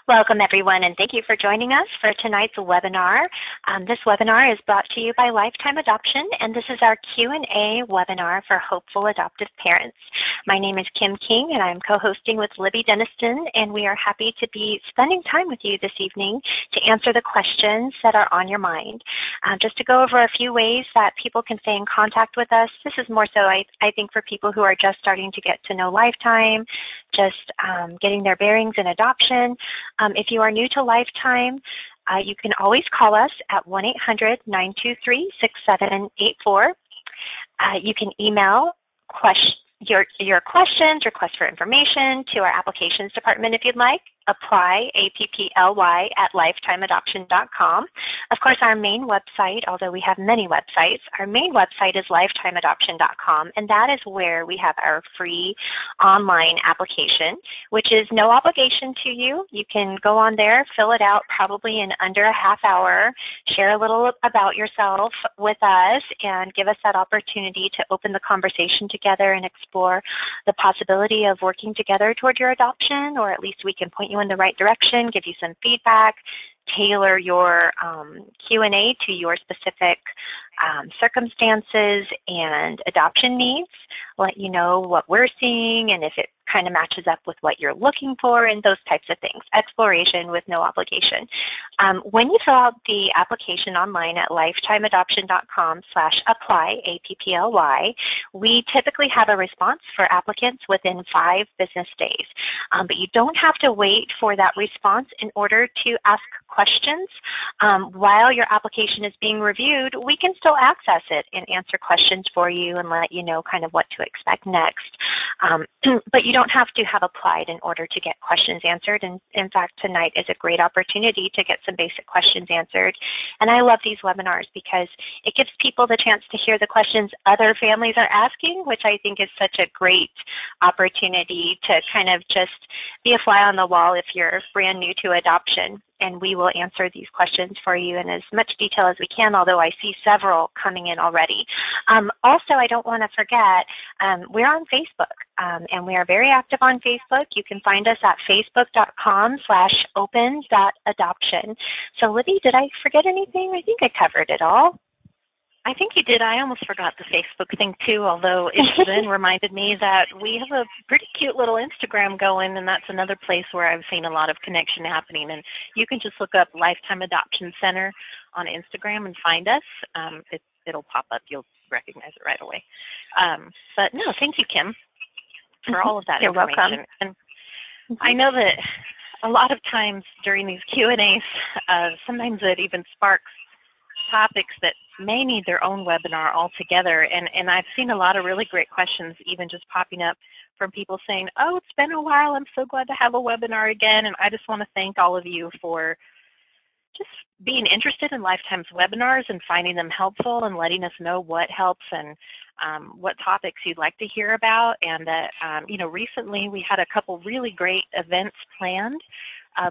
Welcome everyone, and thank you for joining us for tonight's webinar. This webinar is brought to you by Lifetime Adoption, and this is our Q&A webinar for hopeful adoptive parents. My name is Kim King, and I'm co-hosting with Libby Denniston, and we are happy to be spending time with you this evening to answer the questions that are on your mind. Just to go over a few ways that people can stay in contact with us. This is more so, I think, for people who are just starting to get to know Lifetime, just getting their bearings in adoption. If you are new to Lifetime, you can always call us at 1-800-923-6784. You can email your questions, requests for information to our applications department if you'd like. Apply, APPLY, at lifetimeadoption.com. Of course, our main website, although we have many websites, our main website is lifetimeadoption.com, and that is where we have our free online application, which is no obligation to you. You can go on there, fill it out probably in under a half hour, share a little about yourself with us, and give us that opportunity to open the conversation together and explore the possibility of working together toward your adoption, or at least we can point you in the right direction, give you some feedback, tailor your Q&A to your specific circumstances and adoption needs, let you know what we're seeing and if it kind of matches up with what you're looking for and those types of things. Exploration with no obligation. When you fill out the application online at lifetimeadoption.com/apply, APPLY, we typically have a response for applicants within 5 business days. But you don't have to wait for that response in order to ask questions. While your application is being reviewed, we can still access it and answer questions for you and let you know kind of what to expect next. But you don't have to have applied in order to get questions answered. And in fact, tonight is a great opportunity to get some basic questions answered. And I love these webinars because it gives people the chance to hear the questions other families are asking, which I think is such a great opportunity to kind of just be a fly on the wall if you're brand new to adoption. And we will answer these questions for you in as much detail as we can, although I see several coming in already. Also, I don't want to forget, we're on Facebook, and we are very active on Facebook. You can find us at facebook.com/open.adoption. So, Libby, did I forget anything? I think I covered it all. I think you did. I almost forgot the Facebook thing too, although it then reminded me that we have a pretty cute little Instagram going, and that's another place where I've seen a lot of connection happening. And you can just look up Lifetime Adoption Center on Instagram and find us. It'll pop up. You'll recognize it right away. But no, thank you, Kim, for all of that You're information. welcome. And I know that a lot of times during these Q&As, sometimes it even sparks topics that may need their own webinar altogether, and I've seen a lot of really great questions even just popping up from people saying, oh, it's been a while, I'm so glad to have a webinar again, and I just want to thank all of you for just being interested in Lifetime's webinars and finding them helpful and letting us know what helps and what topics you'd like to hear about. And that, recently we had a couple really great events planned,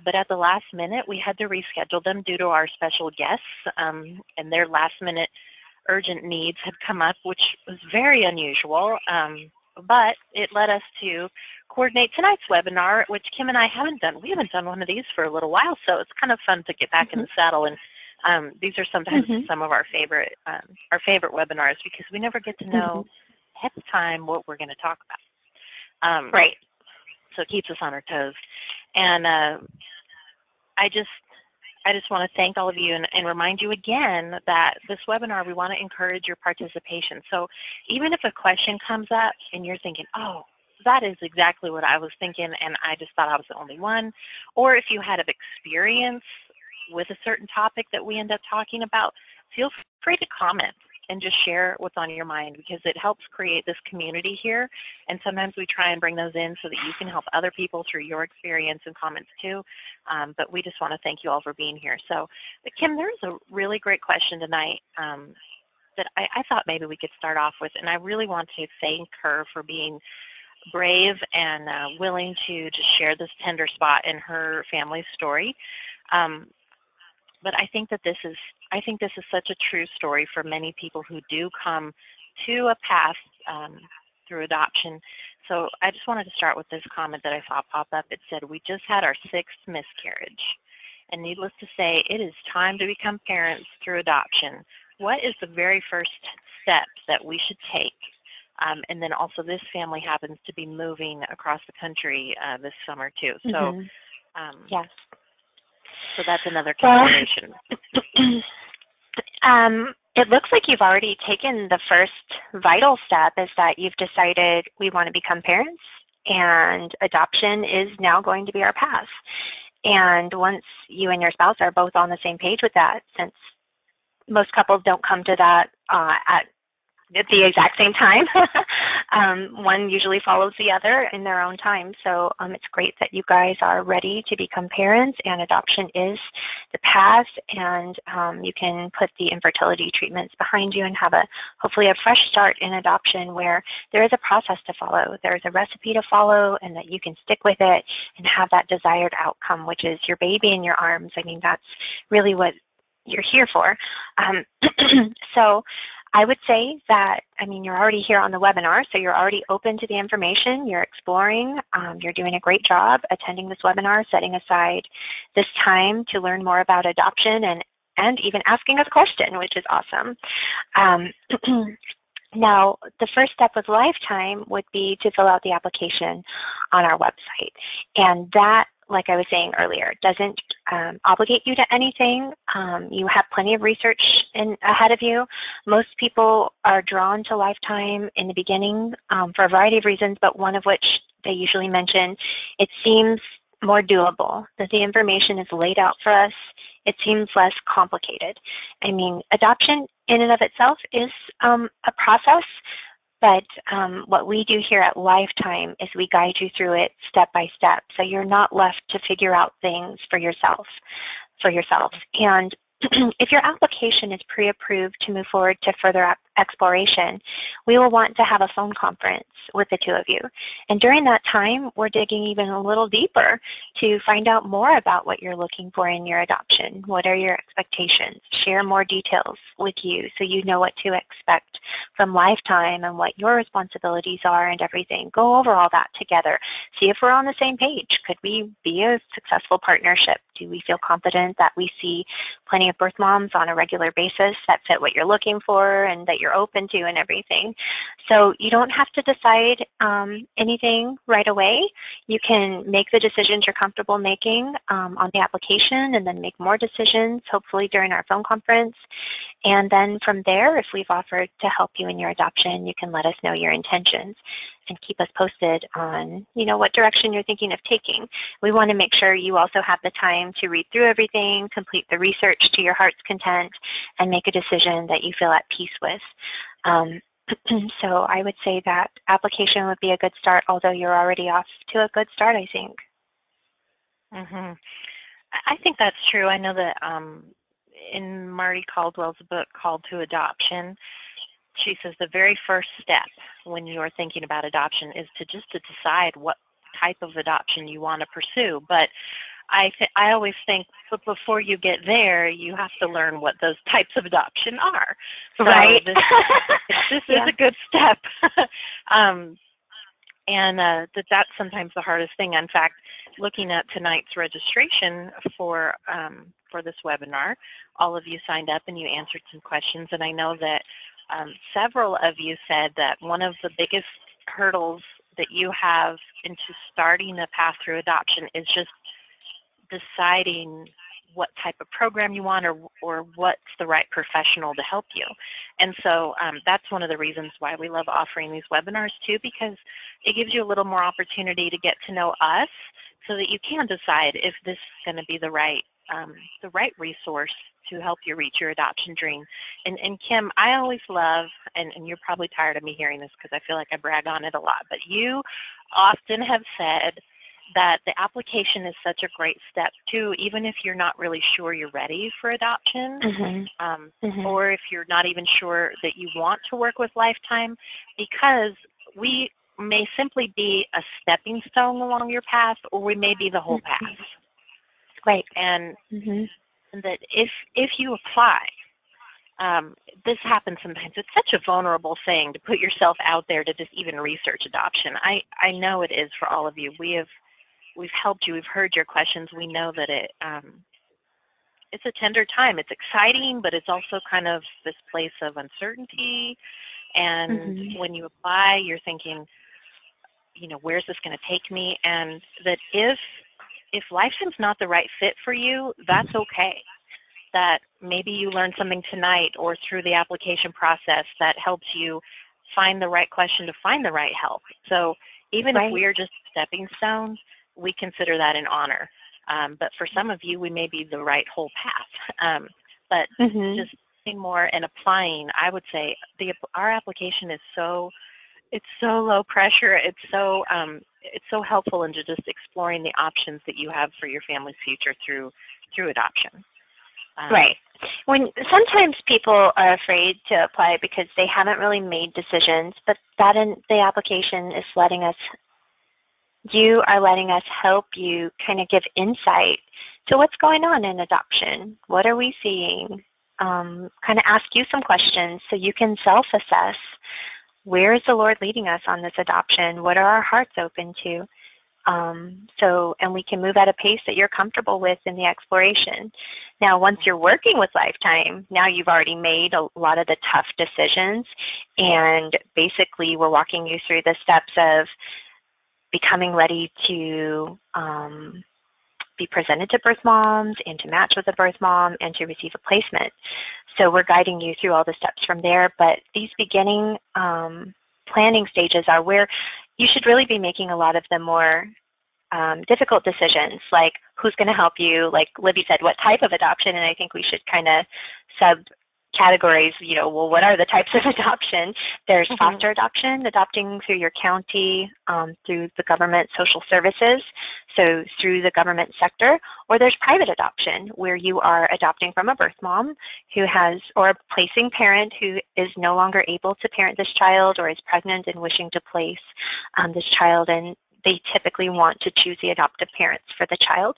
but at the last minute we had to reschedule them due to our special guests, and their last minute urgent needs had come up, which was very unusual. But it led us to coordinate tonight's webinar, which Kim and I haven't done. We haven't done one of these for a little while, so it's kind of fun to get back in the saddle. And these are sometimes some of our favorite webinars because we never get to know ahead of time what we're going to talk about. Right. So it keeps us on our toes. And I just want to thank all of you and remind you again that this webinar, we want to encourage your participation. So even if a question comes up and you're thinking, oh, that is exactly what I was thinking and I just thought I was the only one, or if you had an experience with a certain topic that we end up talking about, feel free to comment and just share what's on your mind because it helps create this community here. And sometimes we try and bring those in so that you can help other people through your experience and comments too. But we just want to thank you all for being here. So, Kim, there is a really great question tonight that I thought maybe we could start off with. And I really want to thank her for being brave and willing to just share this tender spot in her family's story. But I think that this is such a true story for many people who do come to a path through adoption. So I just wanted to start with this comment that I saw pop up. It said, "We just had our 6th miscarriage. And needless to say, it is time to become parents through adoption. What is the very first step that we should take?" And then also this family happens to be moving across the country this summer too. So, Yes. so that's another consideration. It looks like you've already taken the first vital step, is that you've decided we want to become parents, and adoption is now going to be our path. And once you and your spouse are both on the same page with that, since most couples don't come to that at the exact same time, one usually follows the other in their own time. So it's great that you guys are ready to become parents, and adoption is the path, and you can put the infertility treatments behind you and have hopefully a fresh start in adoption, where there is a process to follow, there is a recipe to follow, and that you can stick with it and have that desired outcome, which is your baby in your arms. I mean, that's really what you're here for. So I would say that, I mean, you're already here on the webinar, so you're already open to the information, you're exploring, you're doing a great job attending this webinar, setting aside this time to learn more about adoption, and even asking us a question, which is awesome. Now, the first step with Lifetime would be to fill out the application on our website. And that, like I was saying earlier, doesn't obligate you to anything. You have plenty of research ahead of you. Most people are drawn to Lifetime in the beginning for a variety of reasons, but one of which they usually mention, it seems more doable, that the information is laid out for us. It seems less complicated. I mean, adoption in and of itself is a process, but what we do here at Lifetime is we guide you through it step by step, so you're not left to figure out things for yourselves. And if your application is pre-approved to move forward to further exploration, we will want to have a phone conference with the two of you. And during that time, we're digging even a little deeper to find out more about what you're looking for in your adoption. What are your expectations? Share more details with you so you know what to expect from Lifetime and what your responsibilities are and everything. Go over all that together. See if we're on the same page. Could we be a successful partnership? Do we feel confident that we see plenty of birth moms on a regular basis that fit what you're looking for and that you're open to and everything? So you don't have to decide anything right away. You can make the decisions you're comfortable making on the application, and then make more decisions, hopefully during our phone conference. And then from there, if we've offered to help you in your adoption, you can let us know your intentions and keep us posted on, what direction you're thinking of taking. We want to make sure you also have the time to read through everything, complete the research to your heart's content, and make a decision that you feel at peace with. So I would say that application would be a good start, although you're already off to a good start, I think. Mm-hmm. I think that's true. I know that in Marty Caldwell's book, Called to Adoption, she says the very first step when you're thinking about adoption is to decide what type of adoption you want to pursue. But I always think, but before you get there, you have to learn what those types of adoption are. So right. This yeah. is a good step. And that's sometimes the hardest thing. In fact, looking at tonight's registration for this webinar, all of you signed up and you answered some questions, and I know that several of you said that one of the biggest hurdles that you have into starting a path through adoption is just deciding what type of program you want, or what's the right professional to help you. And so that's one of the reasons why we love offering these webinars too, because it gives you a little more opportunity to get to know us so that you can decide if this is going to be the right resource to help you reach your adoption dream. And Kim, I always love, and you're probably tired of me hearing this because I feel like I brag on it a lot, but you often have said that the application is such a great step too, even if you're not really sure you're ready for adoption, or if you're not even sure that you want to work with Lifetime, because we may simply be a stepping stone along your path, or we may be the whole path. Right. And that if you apply This happens sometimes. It's such a vulnerable thing to put yourself out there to just even research adoption. I know it is for all of you. We've helped you. We've heard your questions. We know that it's a tender time. It's exciting, but it's also kind of this place of uncertainty. And Mhm. when you apply, you're thinking, where's this going to take me? And that if Lifetime's not the right fit for you, that's okay. That maybe you learn something tonight or through the application process that helps you find the right question to find the right help. So even if Right. we are just a stepping stone, we consider that an honor. But for some of you, we may be the right whole path. But Mhm. just being more and applying, I would say our application is it's so low pressure. It's so helpful into just exploring the options that you have for your family's future through adoption. Right. When sometimes people are afraid to apply because they haven't really made decisions, but that in the application is letting us, you are letting us help you kind of give insight to what's going on in adoption. What are we seeing? Kind of ask you some questions so you can self-assess. Where is the Lord leading us on this adoption? What are our hearts open to? And we can move at a pace that you're comfortable with in the exploration. Now, once you're working with Lifetime, now you've already made a lot of the tough decisions, and basically we're walking you through the steps of becoming ready to be presented to birth moms and to match with a birth mom and to receive a placement. So we're guiding you through all the steps from there, but these beginning planning stages are where you should really be making a lot of the more difficult decisions, like who's going to help you, like Libby said, what type of adoption, and I think we should kind of subcategorize, well, what are the types of adoption? There's foster adoption, adopting through your county, through the government social services, so through the government sector, or there's private adoption, where you are adopting from a birth mom who has, or a placing parent who is no longer able to parent this child or is pregnant and wishing to place this child, and they typically want to choose the adoptive parents for the child,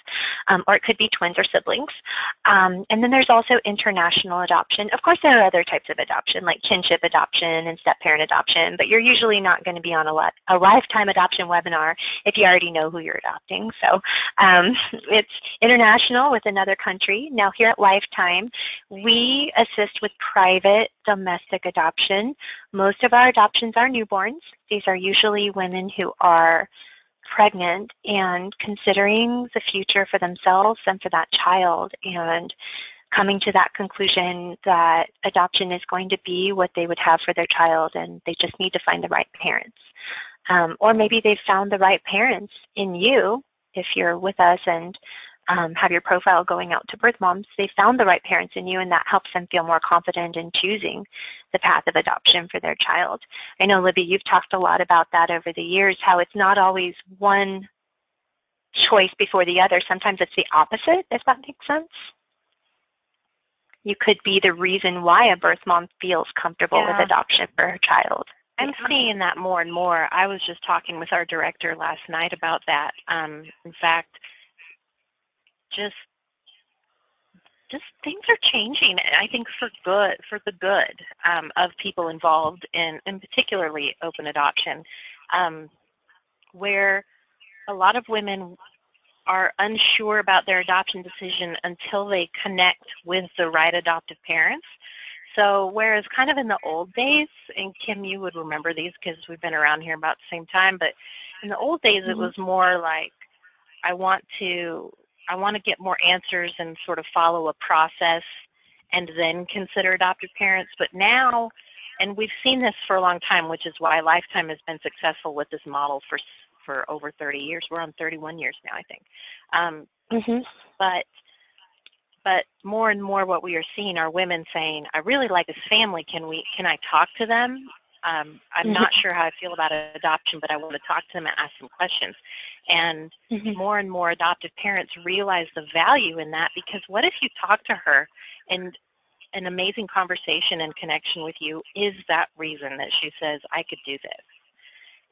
or it could be twins or siblings. And then there's also international adoption. Of course, there are other types of adoption, like kinship adoption and step-parent adoption, but you're usually not going to be on a lifetime adoption webinar if you already know who you're adopting. So it's international with another country. Now, here at Lifetime, we assist with private domestic adoption. Most of our adoptions are newborns. These are usually women who are pregnant and considering the future for themselves and for that child, and coming to that conclusion that adoption is going to be what they would have for their child, and they just need to find the right parents. Or maybe they've found the right parents in you, if you're with us and have your profile going out to birth moms. They found the right parents in you, and that helps them feel more confident in choosing the path of adoption for their child. I know, Libby, you've talked a lot about that over the years, how it's not always one choice before the other. Sometimes it's the opposite, if that makes sense. You could be the reason why a birth mom feels comfortable with Yeah, adoption for her child. I'm seeing that more and more. I was just talking with our director last night about that. In fact, just things are changing, I think, for the good of people involved in particularly open adoption, where a lot of women are unsure about their adoption decision until they connect with the right adoptive parents. So whereas kind of in the old days, and Kim, you would remember these because we've been around here about the same time, but in the old days it Mm-hmm. was more like, I want to get more answers and sort of follow a process and then consider adoptive parents. But now, and we've seen this for a long time, which is why Lifetime has been successful with this model for over 30 years. We're on 31 years now, I think. Mm-hmm. But more and more what we are seeing are women saying, I really like this family. Can I talk to them? I'm not sure how I feel about adoption, but I want to talk to them and ask some questions. And Mm-hmm. more adoptive parents realize the value in that, because what if you talk to her and an amazing conversation and connection with you is that reason that she says, I could do this,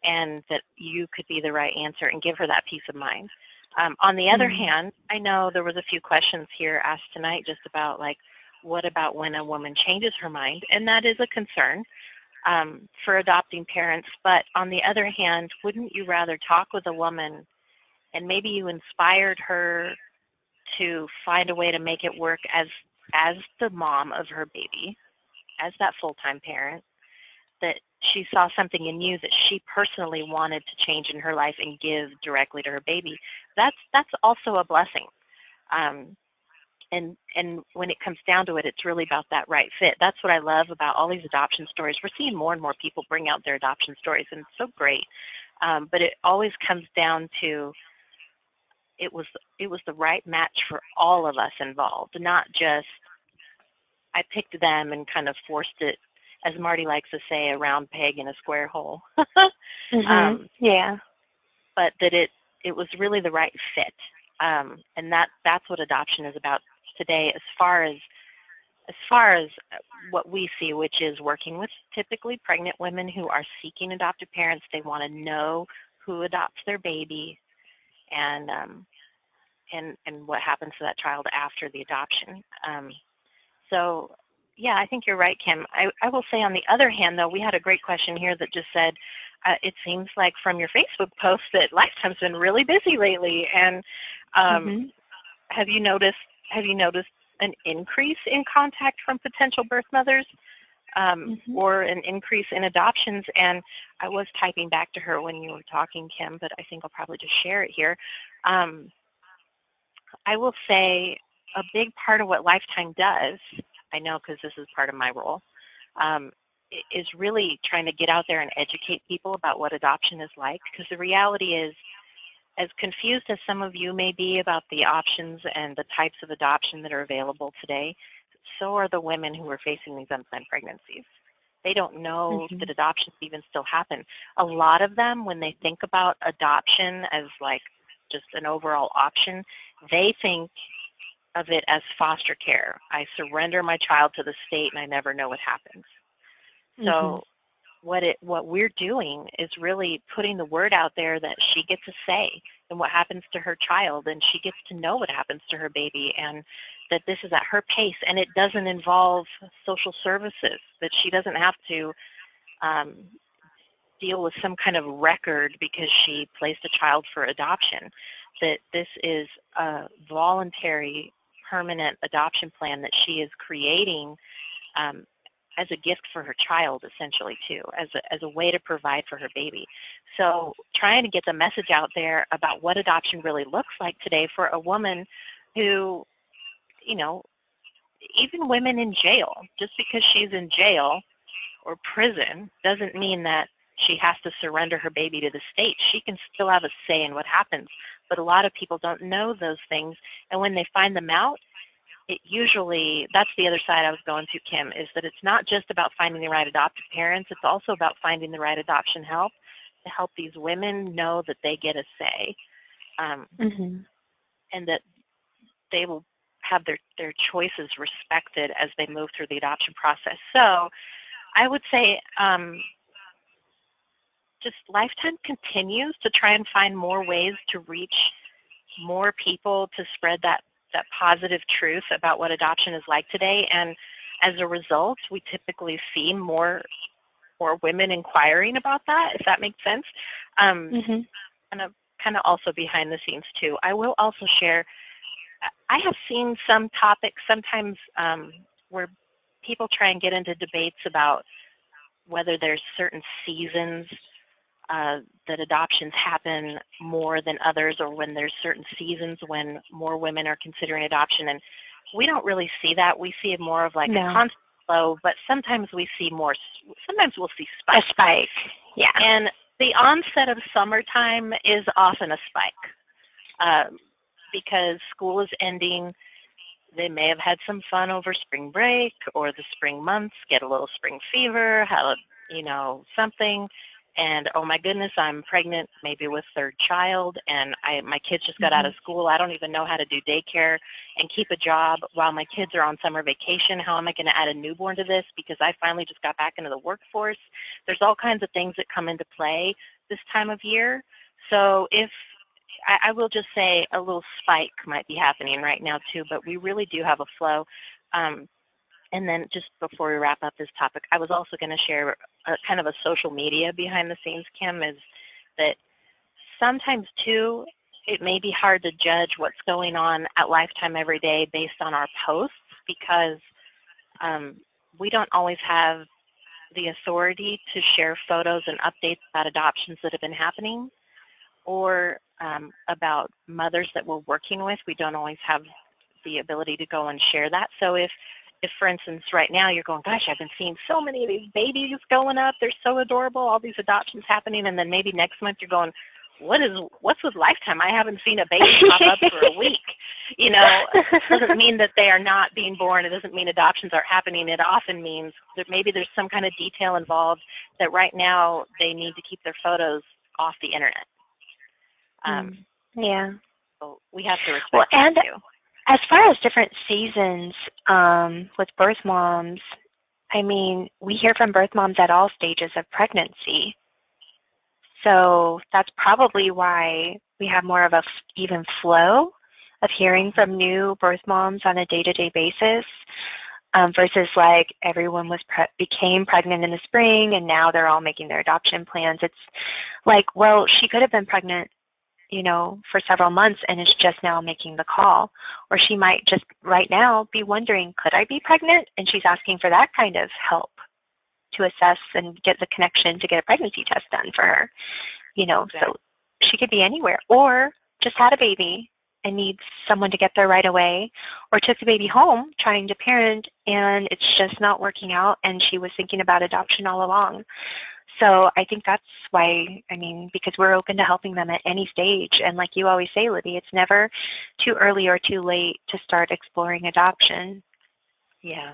and that you could be the right answer and give her that peace of mind. On the other hand, I know there was a few questions here asked tonight just about like, what about when a woman changes her mind? And that is a concern for adopting parents. But on the other hand, wouldn't you rather talk with a woman and maybe you inspired her to find a way to make it work as the mom of her baby, as that full-time parent, that she saw something in you that she personally wanted to change in her life and give directly to her baby. That's also a blessing. Um, and when it comes down to it, it's really about that right fit. That's what I love about all these adoption stories. We're seeing more and more people bring out their adoption stories, and it's so great. But it always comes down to it was the right match for all of us involved, not just I picked them and kind of forced it, as Marty likes to say, a round peg in a square hole. Yeah. But that it was really the right fit. And that's what adoption is about today, as far as what we see, which is working with typically pregnant women who are seeking adoptive parents. They want to know who adopts their baby, and and what happens to that child after the adoption. So, yeah, I think you're right, Kim. I will say on the other hand, though, we had a great question here that just said, it seems like from your Facebook post that Lifetime's been really busy lately. And have you noticed an increase in contact from potential birth mothers or an increase in adoptions? And I was typing back to her when you were talking, Kim, but I think I'll probably just share it here. I will say a big part of what Lifetime does, I know because this is part of my role, is really trying to get out there and educate people about what adoption is like. Because the reality is, as confused as some of you may be about the options and the types of adoption that are available today, so are the women who are facing these unplanned pregnancies. They don't know that adoptions even still happen. A lot of them, when they think about adoption as like just an overall option, they think of it as foster care. I surrender my child to the state and I never know what happens. So what we're doing is really putting the word out there that she gets a say in what happens to her child, and she gets to know what happens to her baby, and that this is at her pace, and it doesn't involve social services, that she doesn't have to deal with some kind of record because she placed a child for adoption, that this is a voluntary, permanent adoption plan that she is creating as a gift for her child, essentially, too, as a way to provide for her baby. So trying to get the message out there about what adoption really looks like today for a woman who, you know, even women in jail, just because she's in jail or prison doesn't mean that she has to surrender her baby to the state. She can still have a say in what happens. But a lot of people don't know those things, and when they find them out, it usually, that's the other side I was going to, Kim, is that it's not just about finding the right adoptive parents, it's also about finding the right adoption help to help these women know that they get a say and that they will have their choices respected as they move through the adoption process. So I would say just Lifetime continues to try and find more ways to reach more people, to spread that positive truth about what adoption is like today. And as a result, we typically see more women inquiring about that, if that makes sense. And kind of also behind the scenes too. I will also share, I have seen some topics sometimes where people try and get into debates about whether there's certain seasons that adoptions happen more than others, or when there's certain seasons when more women are considering adoption. And we don't really see that. We see it more of like a constant flow, but sometimes we see more, sometimes we'll see spikes. A spike, yeah. And the onset of summertime is often a spike because school is ending. They may have had some fun over spring break or the spring months, get a little spring fever, have something, and oh my goodness, I'm pregnant, maybe with third child, and my kids just got out of school. I don't even know how to do daycare and keep a job while my kids are on summer vacation. How am I going to add a newborn to this because I finally just got back into the workforce? There's all kinds of things that come into play this time of year. So if I will just say a little spike might be happening right now too, but we really do have a flow. And then just before we wrap up this topic, I was also going to share a kind of a social media behind the scenes, Kim, is that sometimes too, it may be hard to judge what's going on at Lifetime every day based on our posts because we don't always have the authority to share photos and updates about adoptions that have been happening or about mothers that we're working with. We don't always have the ability to go and share that. So if for instance, right now you're going, gosh, I've been seeing so many of these babies going up. They're so adorable, all these adoptions happening. And then maybe next month you're going, what's with Lifetime? I haven't seen a baby pop up for a week. You know, it doesn't mean that they are not being born. It doesn't mean adoptions aren't happening. It often means that maybe there's some kind of detail involved that right now they need to keep their photos off the internet. Yeah. So we have to respect well, and that too. As far as different seasons with birth moms, I mean, we hear from birth moms at all stages of pregnancy. So that's probably why we have more of a even flow of hearing from new birth moms on a day-to-day basis versus like everyone became pregnant in the spring and now they're all making their adoption plans. It's like, well, she could have been pregnant, you know, for several months and is just now making the call. Or she might just right now be wondering, could I be pregnant? And she's asking for that kind of help to assess and get the connection to get a pregnancy test done for her. You know, so she could be anywhere. Or just had a baby and needs someone to get there right away. Or took the baby home trying to parent and it's just not working out and she was thinking about adoption all along. So I think that's why, I mean, because we're open to helping them at any stage. And like you always say, Libby, it's never too early or too late to start exploring adoption. Yeah,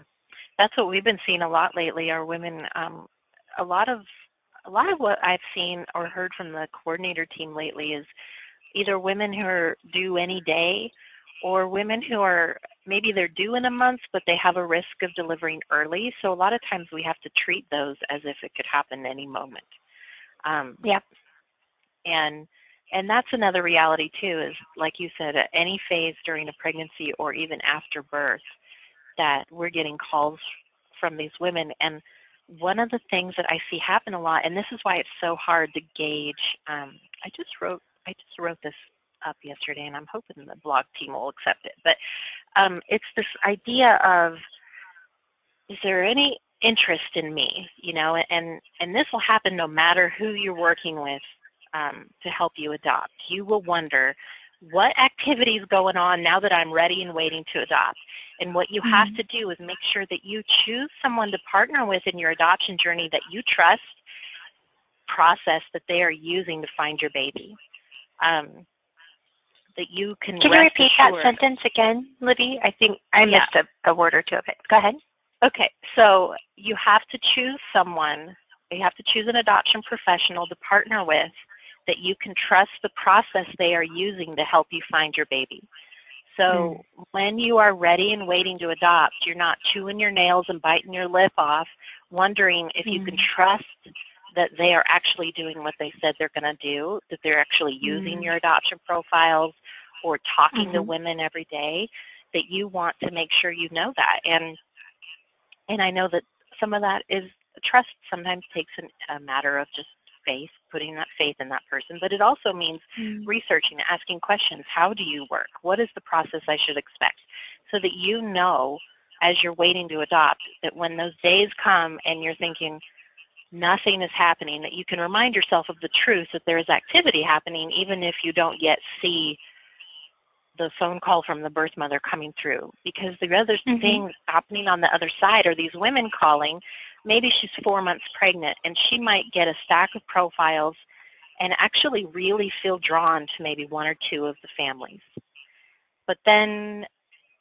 that's what we've been seeing a lot lately are women. A lot of what I've seen or heard from the coordinator team lately is either women who are due any day or women who are maybe they're due in a month but they have a risk of delivering early. So a lot of times we have to treat those as if it could happen any moment. Yep. And that's another reality too is like you said, at any phase during a pregnancy or even after birth that we're getting calls from these women. And one of the things that I see happen a lot, and this is why it's so hard to gauge, I just wrote this up yesterday, and I'm hoping the blog team will accept it. But it's this idea of, is there any interest in me? You know, and this will happen no matter who you're working with to help you adopt. You will wonder, what activity is going on now that I'm ready and waiting to adopt? And what you have to do is make sure that you choose someone to partner with in your adoption journey that you trust process that they are using to find your baby. That you can you repeat that sentence again, Libby? I think I missed a word or two of it. Go ahead. Okay, so you have to choose someone, you have to choose an adoption professional to partner with that you can trust the process they are using to help you find your baby. So when you are ready and waiting to adopt, you're not chewing your nails and biting your lip off, wondering if you can trust that they are actually doing what they said they're going to do, that they're actually using your adoption profiles or talking to women every day, that you want to make sure you know that. And I know that some of that is trust sometimes takes a matter of just faith, putting that faith in that person, but it also means researching, asking questions. How do you work? What is the process I should expect? So that you know, as you're waiting to adopt, that when those days come and you're thinking nothing is happening, that you can remind yourself of the truth that there is activity happening even if you don't yet see the phone call from the birth mother coming through. Because the other thing happening on the other side are these women calling. Maybe she's 4 months pregnant and she might get a stack of profiles and actually really feel drawn to maybe one or two of the families. But then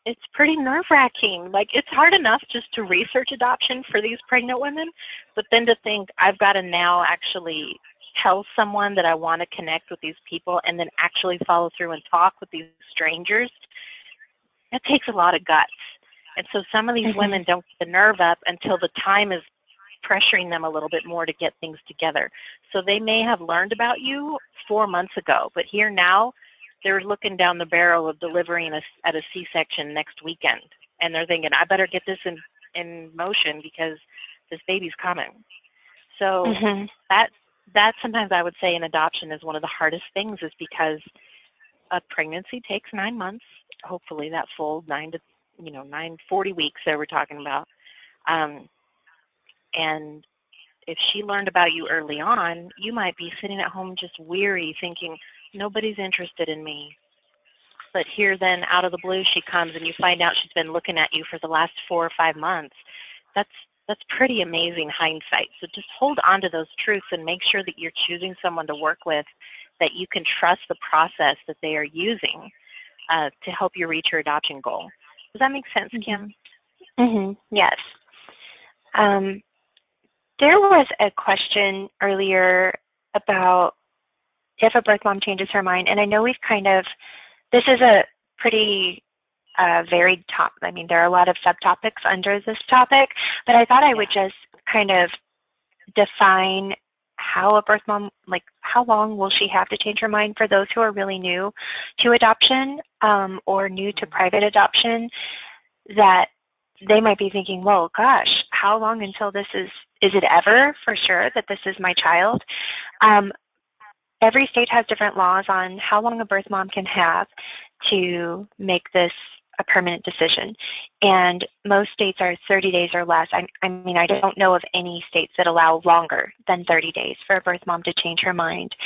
it's pretty nerve-wracking. Like, it's hard enough just to research adoption for these pregnant women, but then to think I've got to now actually tell someone that I want to connect with these people and then actually follow through and talk with these strangers, that takes a lot of guts. And so some of these women don't get the nerve up until the time is pressuring them a little bit more to get things together. So they may have learned about you 4 months ago, but here now they're looking down the barrel of delivering at a C-section next weekend. And they're thinking, I better get this in in motion because this baby's coming. So Mm-hmm. that sometimes I would say in adoption is one of the hardest things, is because a pregnancy takes 9 months, hopefully that full 40 weeks that we're talking about. Um, and if she learned about you early on, you might be sitting at home just weary thinking, nobody's interested in me. But here then, out of the blue, she comes and you find out she's been looking at you for the last 4 or 5 months. That's pretty amazing hindsight. So just hold on to those truths and make sure that you're choosing someone to work with that you can trust the process that they are using to help you reach your adoption goal. Does that make sense, Kim? Mm-hmm. Yes. Um, there was a question earlier about if a birth mom changes her mind, and I know we've this is a pretty varied topic. I mean, there are a lot of subtopics under this topic, but I thought I would just kind of define how a birth mom, like how long will she have to change her mind for those who are really new to adoption or new to private adoption, that they might be thinking, well, gosh, how long until this is it ever for sure that this is my child? Um, every state has different laws on how long a birth mom can have to make this a permanent decision. And most states are 30 days or less. I mean, I don't know of any states that allow longer than 30 days for a birth mom to change her mind.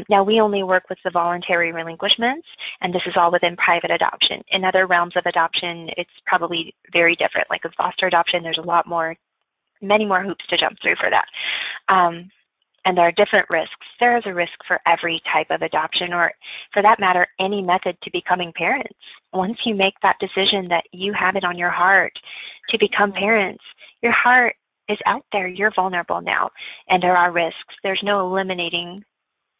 Now, we only work with the voluntary relinquishments, and this is all within private adoption. In other realms of adoption, it's probably very different. Like with foster adoption, there's many more hoops to jump through for that. And there are different risks. There is a risk for every type of adoption, or for that matter, any method to becoming parents. Once you make that decision that you have it on your heart to become parents, your heart is out there. You're vulnerable now, and there are risks. There's no eliminating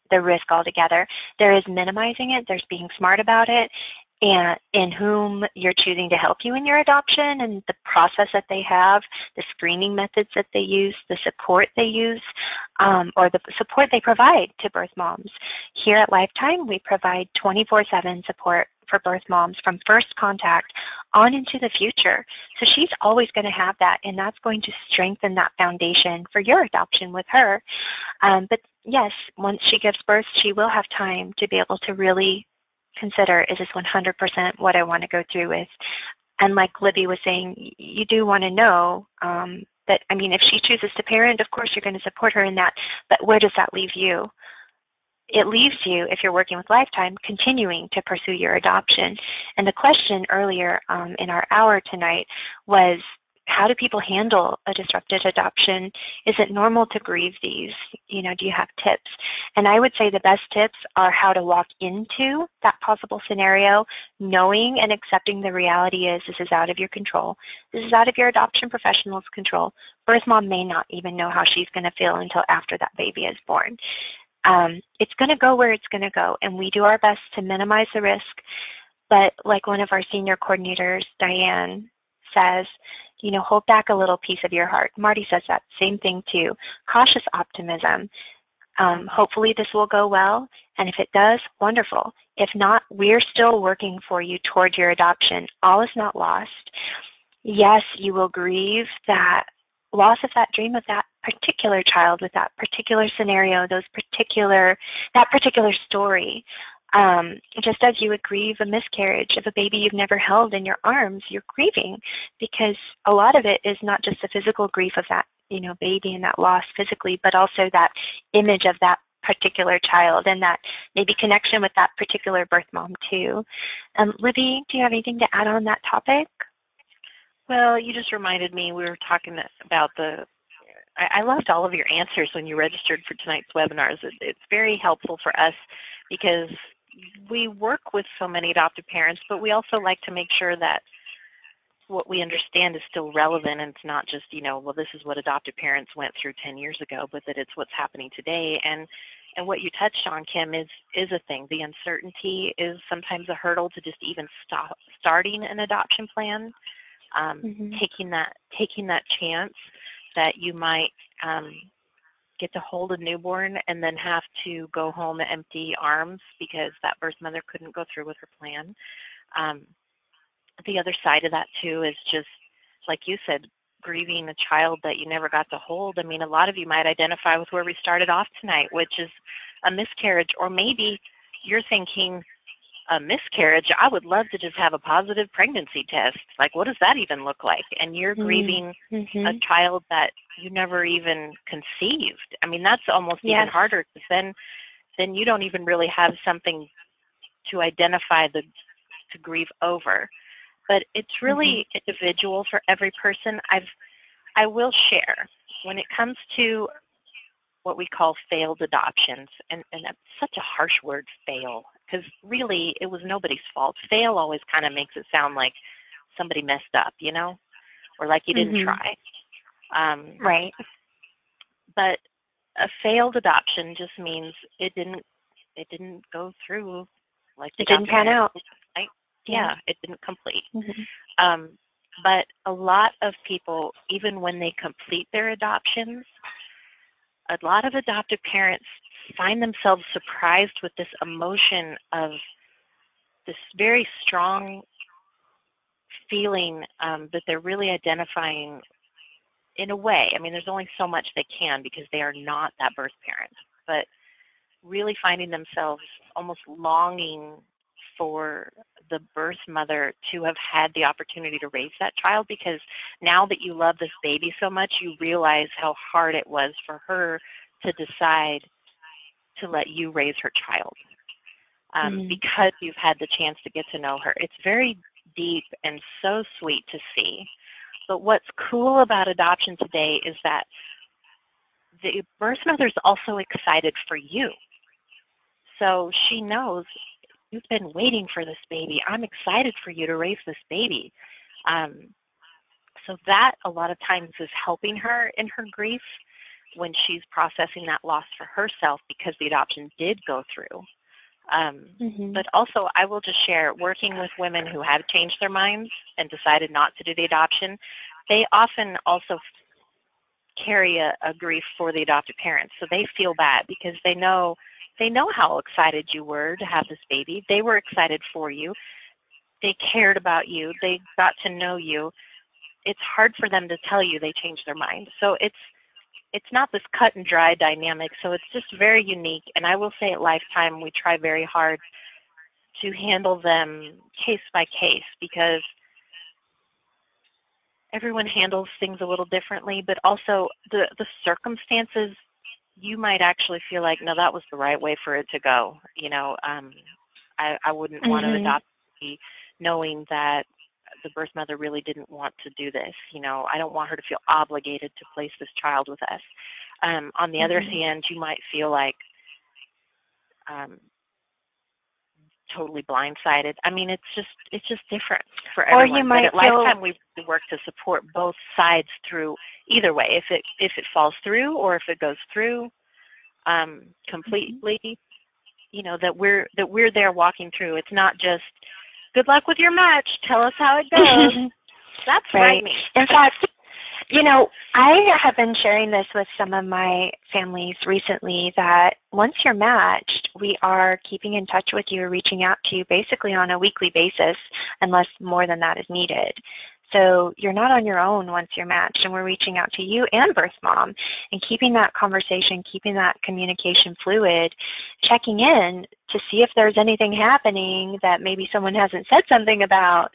the risk altogether. There is minimizing it. There's being smart about it, and in whom you're choosing to help you in your adoption, and the process that they have, the screening methods that they use, the support they use, or the support they provide to birth moms. Here at Lifetime, we provide 24/7 support for birth moms from first contact on into the future. So she's always going to have that, and that's going to strengthen that foundation for your adoption with her. But yes, once she gives birth, she will have time to be able to really consider, is this 100% what I want to go through with? And like Libby was saying, you do want to know that, I mean, if she chooses to parent, of course you're going to support her in that, but where does that leave you? It leaves you, if you're working with Lifetime, continuing to pursue your adoption. And the question earlier in our hour tonight was, how do people handle a disrupted adoption? Is it normal to grieve these? You know, do you have tips? And I would say the best tips are how to walk into that possible scenario, knowing and accepting the reality is this is out of your control. This is out of your adoption professional's control. Birth mom may not even know how she's going to feel until after that baby is born. It's going to go where it's going to go, and we do our best to minimize the risk. But like one of our senior coordinators, Diane, says, you know, hold back a little piece of your heart. Marty says that same thing too. Cautious optimism. Hopefully this will go well, and if it does, wonderful. If not, we're still working for you toward your adoption. All is not lost. Yes, you will grieve that loss of that dream of that particular child with that particular scenario, that particular story. Just as you would grieve a miscarriage of a baby you've never held in your arms, you're grieving, because a lot of it is not just the physical grief of that, you know, baby and that loss physically, but also that image of that particular child and that maybe connection with that particular birth mom too. Libby, do you have anything to add on that topic? Well, you just reminded me, we were talking about I loved all of your answers when you registered for tonight's webinars. It's very helpful for us because we work with so many adoptive parents, but we also like to make sure that what we understand is still relevant, and it's not just, you know, well, this is what adoptive parents went through 10 years ago, but that it's what's happening today. And what you touched on, Kim, is a thing. The uncertainty is sometimes a hurdle to just even starting an adoption plan. Taking that chance that you might get to hold a newborn and then have to go home empty arms because that birth mother couldn't go through with her plan. The other side of that too is just like you said, grieving a child that you never got to hold. I mean, a lot of you might identify with where we started off tonight, which is a miscarriage, or maybe you're thinking, a miscarriage, I would love to just have a positive pregnancy test. Like, what does that even look like? And you're grieving a Mm-hmm. child that you never even conceived. I mean, that's almost even Yes. harder, because then you don't even really have something to identify to grieve over. But it's Mm-hmm. really individual for every person. I will share, when it comes to what we call failed adoptions, and that's such a harsh word, fail, because really it was nobody's fault. Fail always kind of makes it sound like somebody messed up, or like you didn't Mm-hmm. try. Um, Right. but a failed adoption just means it didn't go through like the It didn't adoptive pan parents, out. right? Yeah. Yeah, it didn't complete. Mm-hmm. Um, but a lot of people, even when they complete their adoptions, a lot of adoptive parents find themselves surprised with this emotion of this very strong feeling that they're really identifying in a way. I mean, there's only so much they can because they are not that birth parent, but really finding themselves almost longing for the birth mother to have had the opportunity to raise that child, because now that you love this baby so much, you realize how hard it was for her to decide to let you raise her child, Mm-hmm. because you've had the chance to get to know her. It's very deep and so sweet to see. But what's cool about adoption today is that the birth mother is also excited for you. So she knows you've been waiting for this baby. I'm excited for you to raise this baby. Um, so that a lot of times is helping her in her grief when she's processing that loss for herself, because the adoption did go through. Mm-hmm. But also, I will just share, working with women who have changed their minds and decided not to do the adoption, they often also carry a grief for the adoptive parents. So they feel bad because they know how excited you were to have this baby. They were excited for you. They cared about you. They got to know you. It's hard for them to tell you they changed their mind. So it's not this cut and dry dynamic. So it's just very unique. And I will say at Lifetime, we try very hard to handle them case by case, because everyone handles things a little differently, but also the circumstances, you might actually feel like, no, that was the right way for it to go. I wouldn't want to Mm-hmm. adopt knowing that the birth mother really didn't want to do this. I don't want her to feel obligated to place this child with us. On the other Mm-hmm. hand, you might feel like um, totally blindsided. I mean, it's just different for Or you everyone. But might at feel, Lifetime, we work to support both sides through either way. If it falls through or if it goes through completely, that we're there walking through. It's not just good luck with your match. Tell us how it goes. That's right. frightening. In fact, I have been sharing this with some of my families recently, that once you're matched, we are keeping in touch with you, reaching out to you basically on a weekly basis, unless more than that is needed. So you're not on your own once you're matched, and we're reaching out to you and birth mom and keeping that conversation, keeping that communication fluid, checking in to see if there's anything happening that maybe someone hasn't said something about,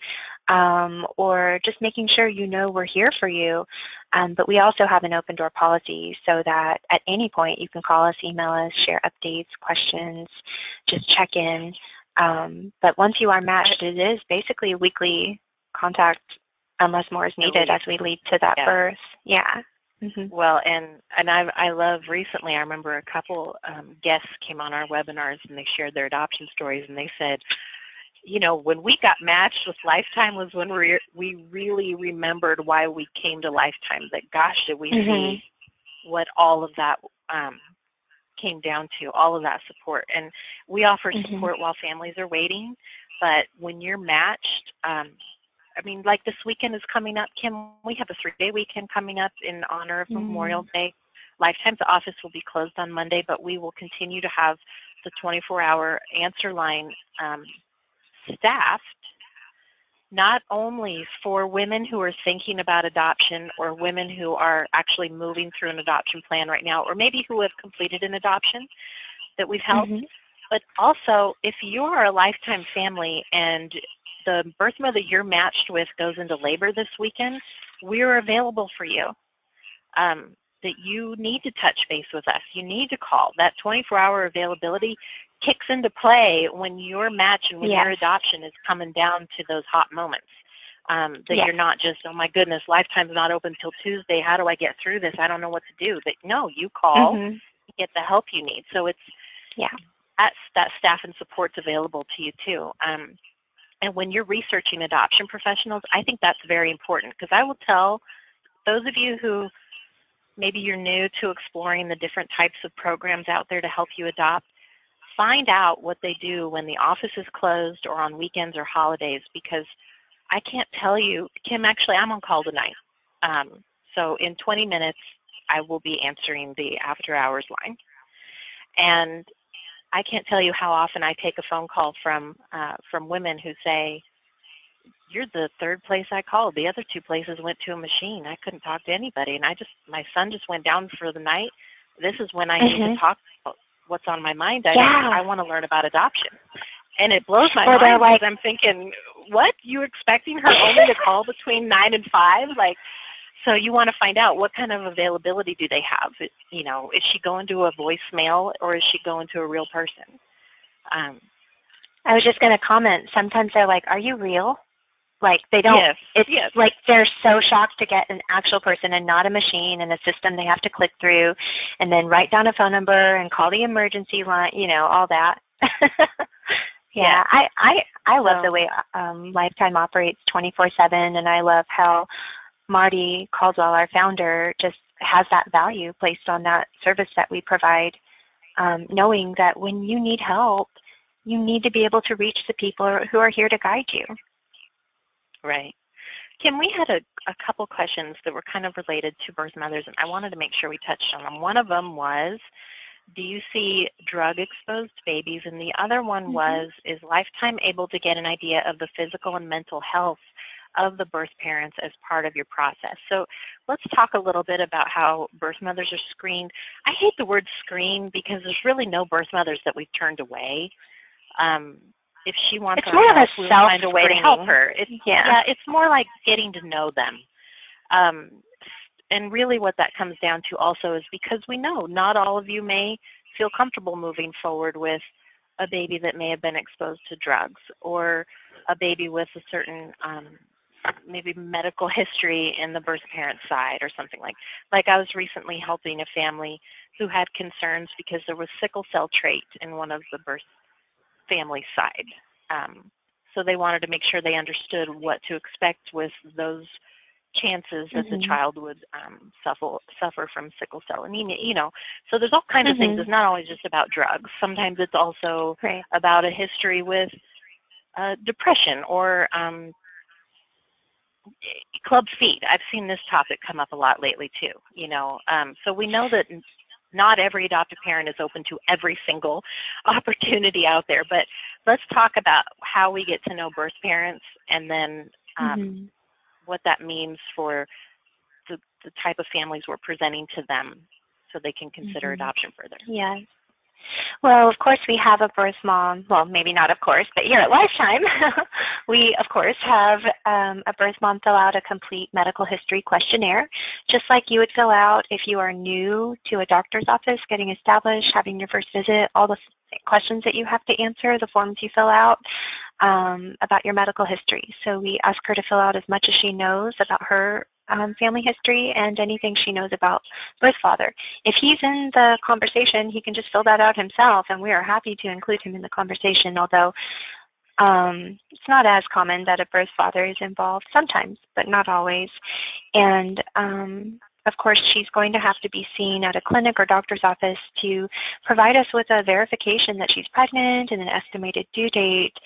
or just making sure we're here for you. But we also have an open door policy, so that at any point you can call us, email us, share updates, questions, just check in. But once you are matched, it is basically a weekly contact, unless more is At needed least, as we lead to that yeah. birth. Yeah. Mhm. Well, and I love, recently I remember a couple guests came on our webinars and they shared their adoption stories, and they said, when we got matched with Lifetime was when we really remembered why we came to Lifetime, that gosh, did we Mhm. see what all of that came down to, all of that support. And we offer Mhm. support while families are waiting, but when you're matched, I mean, like this weekend is coming up, Kim. We have a 3-day weekend coming up in honor of Memorial Mhm. Day. Lifetime's office will be closed on Monday, but we will continue to have the 24-hour answer line staffed, not only for women who are thinking about adoption or women who are actually moving through an adoption plan right now, or maybe who have completed an adoption that we've helped, but also if you are a lifetime family and the birth mother you're matched with goes into labor this weekend, we're available for you. That you need to touch base with us. You need to call. That 24-hour availability kicks into play when your match and when your adoption is coming down to those hot moments. That you're not just, oh my goodness, Lifetime's not open until Tuesday. How do I get through this? I don't know what to do. But no, you call, you get the help you need. So it's that staff and support's available to you too. And when you're researching adoption professionals, I think that's very important, because I will tell those of you who maybe you're new to exploring the different types of programs out there to help you adopt, find out what they do when the office is closed or on weekends or holidays, because I can't tell you, Kim, actually I'm on call tonight. So in 20 minutes I will be answering the after hours line. And I can't tell you how often I take a phone call from women who say, you're the third place I called. The other two places went to a machine. I couldn't talk to anybody. And my son just went down for the night. This is when I need to talk about what's on my mind. I want to learn about adoption. And it blows my mind, because I'm thinking, what? You expecting her only to call between 9 and 5? Like, so you want to find out what kind of availability do they have? You know, is she going to a voicemail or is she going to a real person? I was just going to comment, sometimes they're like, are you real? Like they don't, it's like they're so shocked to get an actual person and not a machine and a system they have to click through and then write down a phone number and call the emergency line, you know, all that. I love the way Lifetime operates 24/7, and I love how Marty Caldwell, our founder, just has that value placed on that service that we provide, knowing that when you need help, you need to be able to reach the people who are here to guide you. Right. Kim, we had a couple questions that were kind of related to birth mothers, and I wanted to make sure we touched on them. One of them was, do you see drug-exposed babies? And the other one was, is Lifetime able to get an idea of the physical and mental health of the birth parents as part of your process? So let's talk a little bit about how birth mothers are screened. I hate the word screen because there's really no birth mothers that we've turned away. If she wants our help, we'll find a way to help her. It's more like getting to know them. And really what that comes down to also is because we know not all of you may feel comfortable moving forward with a baby that may have been exposed to drugs, or a baby with a certain maybe medical history in the birth parent side or something like I was recently helping a family who had concerns because there was sickle cell trait in one of the birth family side. So they wanted to make sure they understood what to expect with those chances that the child would suffer from sickle cell anemia, you know. So there's all kinds of things. It's not always just about drugs. Sometimes it's also about a history with depression or club feet. I've seen this topic come up a lot lately too, you know. So we know that not every adoptive parent is open to every single opportunity out there, but let's talk about how we get to know birth parents, and then what that means for the type of families we're presenting to them so they can consider adoption further. Yes. Well, of course, we have a birth mom. Well, maybe not of course, but here at Lifetime, we, of course, have a birth mom fill out a complete medical history questionnaire, just like you would fill out if you are new to a doctor's office, getting established, having your first visit, all the questions that you have to answer, the forms you fill out about your medical history. So we ask her to fill out as much as she knows about her family history and anything she knows about birth father. If he's in the conversation, he can just fill that out himself, and we are happy to include him in the conversation, although it's not as common that a birth father is involved, sometimes, but not always. And of course, she's going to have to be seen at a clinic or doctor's office to provide us with a verification that she's pregnant and an estimated due date.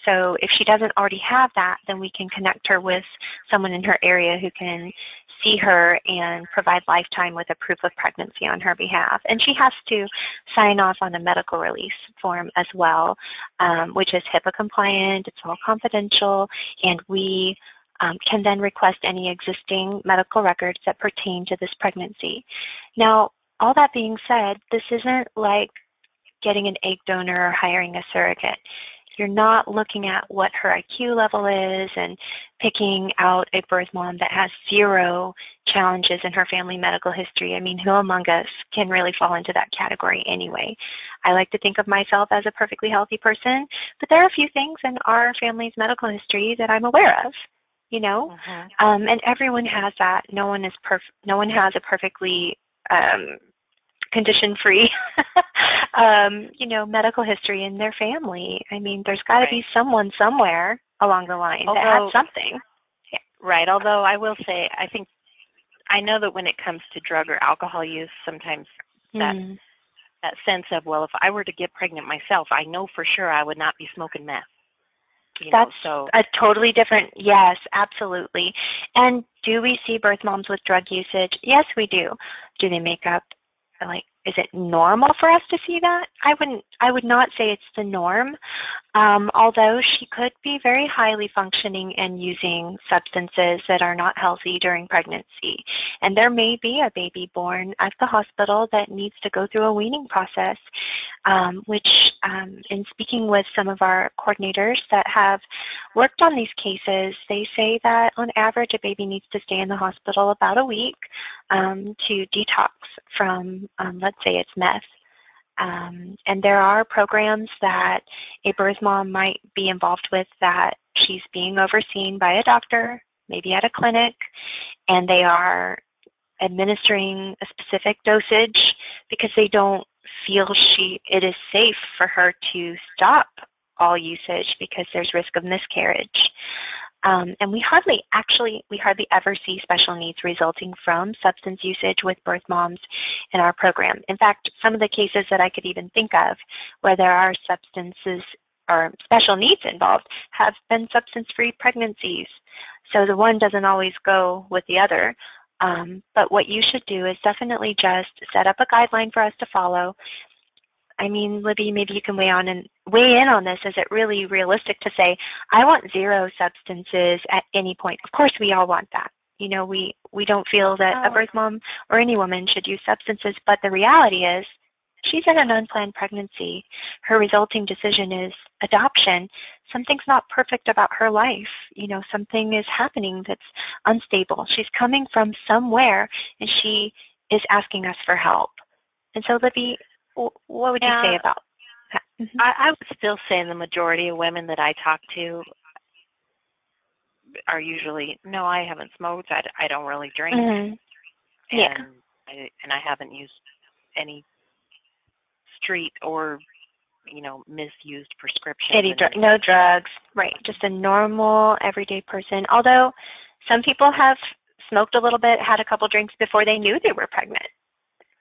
So if she doesn't already have that, then we can connect her with someone in her area who can see her and provide lifetime with a proof of pregnancy on her behalf. And she has to sign off on a medical release form as well, which is HIPAA compliant. It's all confidential, and we can then request any existing medical records that pertain to this pregnancy. Now, all that being said, this isn't like getting an egg donor or hiring a surrogate. You're not looking at what her IQ level is and picking out a birth mom that has 0 challenges in her family medical history. I mean, who among us can really fall into that category anyway? I like to think of myself as a perfectly healthy person, but there are a few things in our family's medical history that I'm aware of, you know? And everyone has that. No one is no one has a perfectly condition-free, medical history in their family. I mean, there's got to be someone somewhere along the line that had something. Yeah. Right. Although I will say, I know that when it comes to drug or alcohol use, sometimes that sense of, well, if I were to get pregnant myself, I know for sure I would not be smoking meth. That's a totally different, yes, absolutely. And do we see birth moms with drug usage? Yes, we do. Do they make up, like, is it normal for us to see that? I would not say it's the norm, although she could be very highly functioning and using substances that are not healthy during pregnancy. And there may be a baby born at the hospital that needs to go through a weaning process, which in speaking with some of our coordinators that have worked on these cases, they say that on average a baby needs to stay in the hospital about a week to detox from, let's say it's meth. And there are programs that a birth mom might be involved with that she's being overseen by a doctor, maybe at a clinic, and they are administering a specific dosage because they don't feel it is safe for her to stop all usage because there's risk of miscarriage. And we hardly ever see special needs resulting from substance usage with birth moms in our program. In fact, some of the cases that I could even think of where there are substances or special needs involved have been substance-free pregnancies. So the one doesn't always go with the other. But what you should do is definitely just set up a guideline for us to follow. I mean, Libby, maybe you can weigh in on this. Is it really realistic to say, I want 0 substances at any point? Of course, we all want that. You know, we don't feel that a birth mom or any woman should use substances, but the reality is she's in an unplanned pregnancy. Her resulting decision is adoption. Something's not perfect about her life. You know, something is happening that's unstable. She's coming from somewhere, and she is asking us for help. And so, Libby, what would you say about that? I would still say the majority of women that I talk to are usually, no, I haven't smoked, I don't really drink, and I haven't used any street or, misused prescriptions. No drugs, right, just a normal, everyday person. Although some people have smoked a little bit, had a couple drinks before they knew they were pregnant.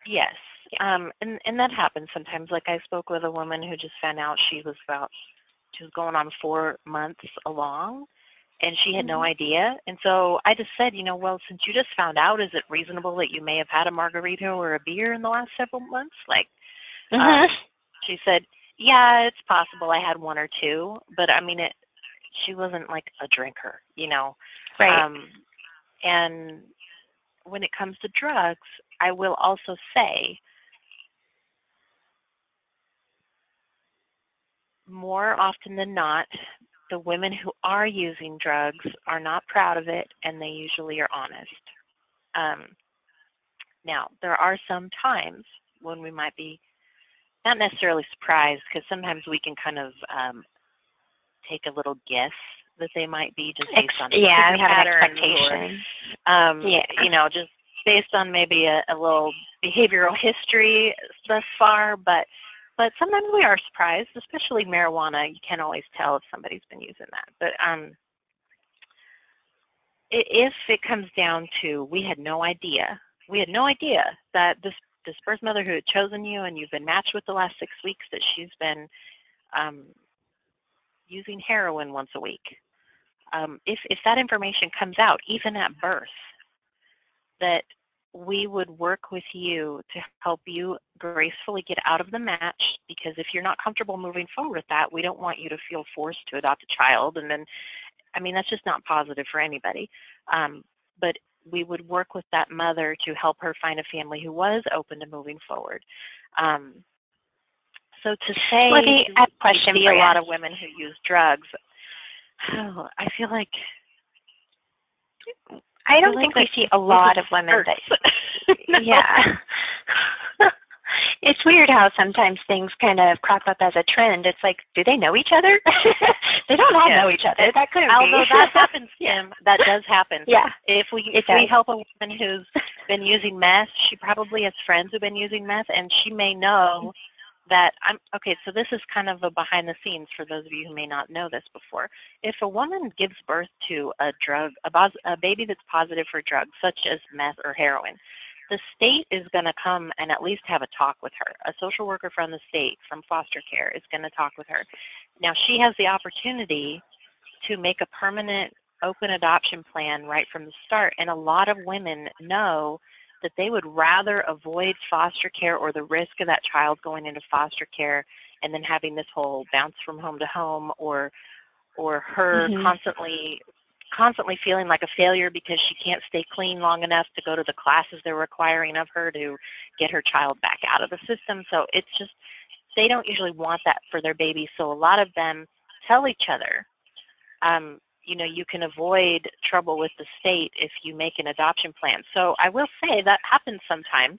Yes. And that happens sometimes. Like I spoke with a woman who just found out she was going on 4 months along, and she had no idea. And so I just said, well, since you just found out, is it reasonable that you may have had a margarita or a beer in the last several months? Like, she said, yeah, it's possible I had 1 or 2, but I mean, she wasn't like a drinker, Right. And when it comes to drugs, I will also say, more often than not, the women who are using drugs are not proud of it, and they usually are honest. Now, there are some times when we might be not necessarily surprised, because sometimes we can kind of take a little guess that they might be just based on we have an expectation. Or, just based on maybe a little behavioral history thus far, but sometimes we are surprised, especially marijuana. You can't always tell if somebody's been using that. But if it comes down to we had no idea that this birth mother who had chosen you and you've been matched with the last 6 weeks, that she's been using heroin once a week. If that information comes out, even at birth, that we would work with you to help you gracefully get out of the match, because if you're not comfortable moving forward with that, we don't want you to feel forced to adopt a child. And then, I mean, that's just not positive for anybody. But we would work with that mother to help her find a family who was open to moving forward. So to say Let me add a we question see for a you. lot of women who use drugs, I feel like I don't think we see a lot of women that, yeah. It's weird how sometimes things kind of crop up as a trend. It's like, do they know each other? They don't all know each other. That couldn't be. Although that happens, Kim, that does happen. Yeah. If we help a woman who's been using meth, she probably has friends who've been using meth, and she may know that okay, so this is kind of a behind the scenes for those of you who may not know this before. If a woman gives birth to a baby that's positive for drugs, such as meth or heroin, the state is going to come and at least have a talk with her. A social worker from the state, from foster care, is going to talk with her. Now, she has the opportunity to make a permanent open adoption plan right from the start, and a lot of women know that they would rather avoid foster care or the risk of that child going into foster care and then having this whole bounce from home to home, or her constantly feeling like a failure because she can't stay clean long enough to go to the classes they're requiring of her to get her child back out of the system. So it's just, they don't usually want that for their baby. So a lot of them tell each other, you know, you can avoid trouble with the state if you make an adoption plan. So I will say that happens sometimes.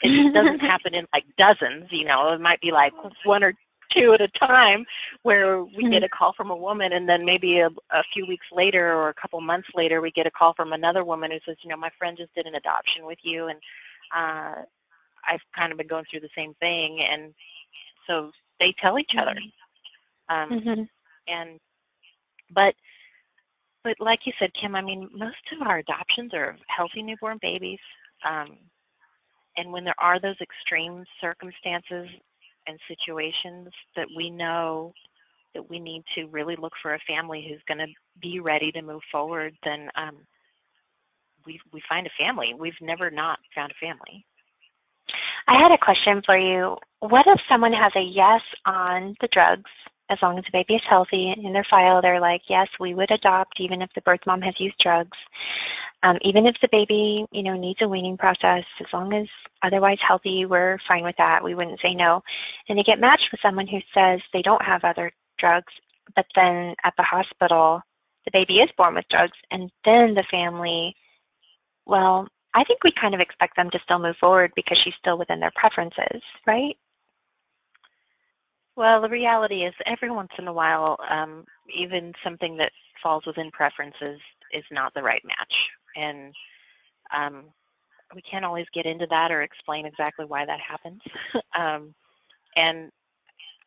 It doesn't happen in like dozens, you know. It might be like one or two at a time where we get a call from a woman, and then maybe a few weeks later or a couple months later we get a call from another woman who says, you know, my friend just did an adoption with you, and I've kind of been going through the same thing. And so they tell each other. But like you said, Kim, I mean, most of our adoptions are of healthy newborn babies. And when there are those extreme circumstances and situations that we know that we need to really look for a family who's going to be ready to move forward, then we find a family. We've never not found a family. I had a question for you. What if someone has a yes on the drugs, as long as the baby is healthy? In their file, they're like, yes, we would adopt even if the birth mom has used drugs. Even if the baby, you know, needs a weaning process, as long as otherwise healthy, we're fine with that. We wouldn't say no. And they get matched with someone who says they don't have other drugs, but then at the hospital, the baby is born with drugs, and then the family, well, I think we kind of expect them to still move forward because she's still within their preferences, right? Well, the reality is every once in a while, even something that falls within preferences is not the right match. And we can't always get into that or explain exactly why that happens. And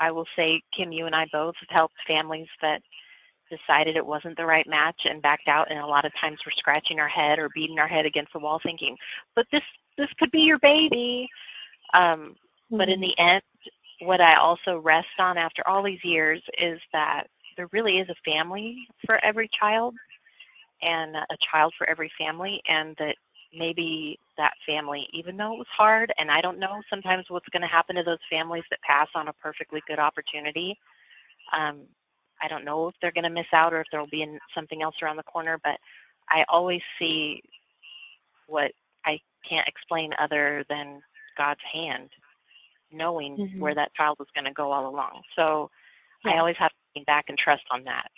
I will say, Kim, you and I both have helped families that decided it wasn't the right match and backed out, and a lot of times we're scratching our head or beating our head against the wall thinking, but this could be your baby. But in the end, what I also rest on after all these years is that there really is a family for every child and a child for every family, and that maybe that family, even though it was hard, and I don't know sometimes what's going to happen to those families that pass on a perfectly good opportunity. I don't know if they're going to miss out or if there will be something else around the corner, but I always see what I can't explain other than God's hand, knowing where that child was going to go all along. So I always have to lean back and trust on that.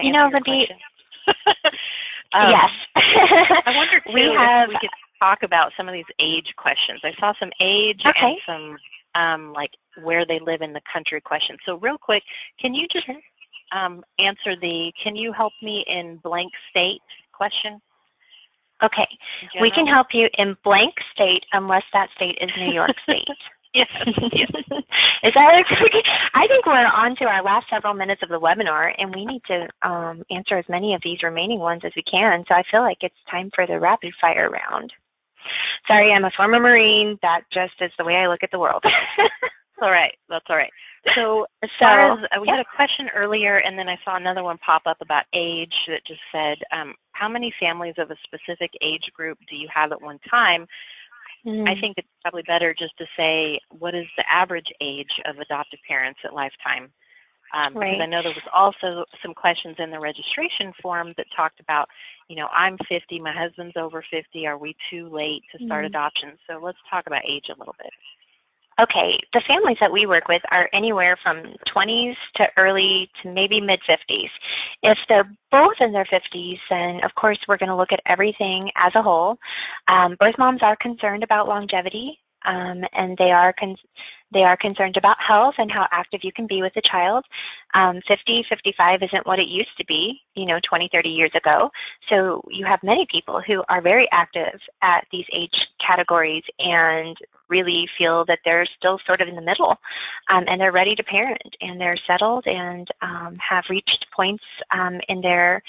You know, Libby, yes. I wonder, too, if we could talk about some of these age questions. I saw some age and some, like, where they live in the country questions. So real quick, can you just answer can you help me in blank state question? Okay. We can help you in blank state unless that state is New York State. Yes. Is that okay? I think we're on to our last several minutes of the webinar, and we need to answer as many of these remaining ones as we can. So I feel like it's time for the rapid fire round. Sorry, I'm a former Marine. That just is the way I look at the world. all right. That's all right. So as far So, as, we yeah. had a question earlier, and then I saw another one pop up about age that just said, how many families of a specific age group do you have at one time? I Mm, think it's probably better just to say, what is the average age of adoptive parents at lifetime? Because I right. know there was also some questions in the registration form that talked about, I'm 50, my husband's over 50, are we too late to start Mm. adoption? So let's talk about age a little bit. Okay, the families that we work with are anywhere from 20s to early to maybe mid-50s. If they're both in their 50s, then of course we're going to look at everything as a whole. Birth moms are concerned about longevity, and they are concerned about health and how active you can be with a child. 50, 55 isn't what it used to be, 20, 30 years ago. So you have many people who are very active at these age categories and really feel that they're still sort of in the middle, and they're ready to parent, and they're settled and have reached points in their